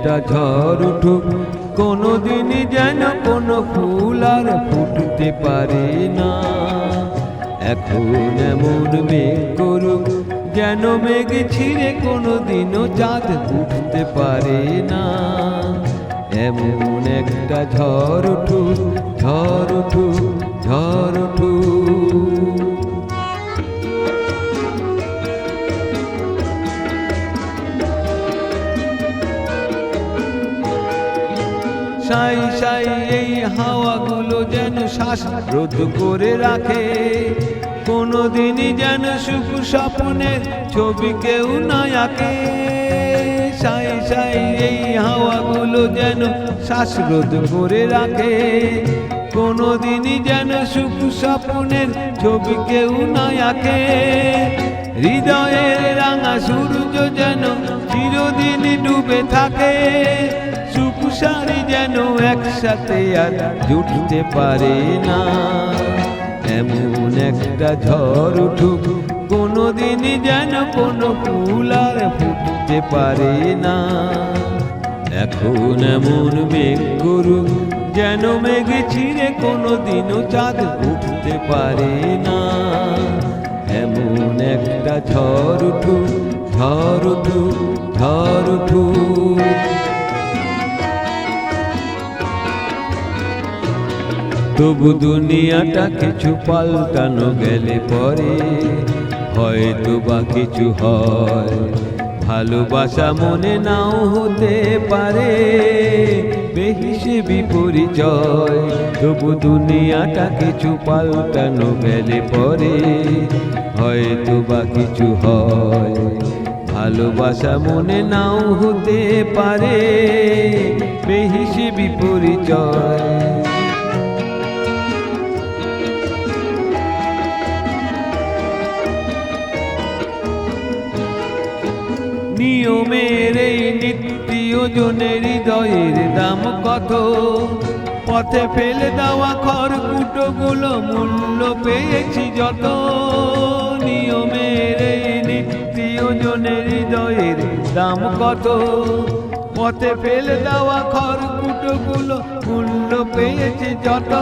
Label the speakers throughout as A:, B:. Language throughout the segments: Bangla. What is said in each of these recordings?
A: একটা ঝড় উঠুক, কোনোদিনই যেন কোনো ফুল আর ফুটতে পারে না। এখন এমন মেঘ করুক, যেন মেঘ ছিঁড়ে কোনোদিনও চাঁদ উঠতে পারে না। এমন একটা ঝড় উঠুক, ঝড় উঠুক, ঝড় উঠুক। সাই সাই এই হাওয়াগুলো যেন শ্বাস রোধ করে রাখে, কোনোদিনই যেন সুখ স্বপ্নের ছবি কেউ না আঁকে। সাই সাই এই হাওয়াগুলো যেন শ্বাস রোধ করে রাখে, কোনোদিনই যেন সুখ স্বপ্নের ছবি কেউ না আঁকে। হৃদয়ের রাঙা সূর্য যেন চিরদিন ডুবে থাকে, সুখ সারি যেন একসাথে আর জুটতে পারে না। এমন একটা ঝড় উঠুক, কোনোদিনই যেন কোনো ফুল আর ফুটতে পারে না। এখন এমন মেঘ করুক, যেন মেঘ ছিঁড়ে কোনোদিনও চাঁদ উঠতে পারে না। এমন একটা ঝড় উঠুক, ঝড় উঠুক, ঝড় উঠুক। তবু দুনিয়াটা কিছু পাল্টানো গেলে পরে হয়তো বা কিছু হয়। ভালোবাসা মনে নাও হতে পারে বেহিসেবি পরিচয়। তবু দুনিয়াটা কিছু পাল্টানো গেলে পরে হয়তো বা কিছু হয়। ভালোবাসা মনে নাও হতে পারে বেহিসেবি পরিচয়। নিয়মের এই নিত্য ওজনের হৃদয়ের দাম কত, পথে ফেলে দেওয়া খড়কুটোগুলো মূল্য পেয়েছি যত। নিয়মের এই নিত্য ওজনের হৃদয়ের দাম কত, পথে ফেলে দেওয়া খড়কুটোগুলো মূল্য পেয়েছি যত।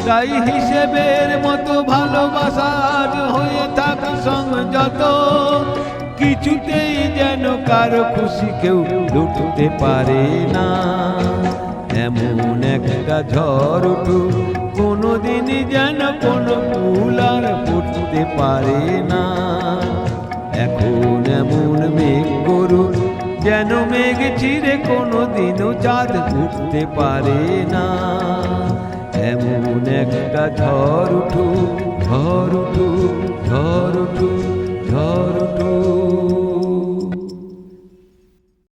A: তাই হিসেবের মতো ভালোবাসার হয়ে থাক সংযত, কিছুতেই যেন কারো খুশি কেউ লুটতে পারে না। এমন একটা ঝড় উঠুক, কোনোদিনই যেন কোনো ফুল আর ফুটতে পারে না। এখন এমন মেঘ করুক, যেন মেঘ ছিঁড়ে কোনোদিনও চাঁদ উঠতে পারে না। এমন একটা ঝড় উঠুক, ঝড় উঠুক, ঝড় উঠুক, ঝড় উঠুক।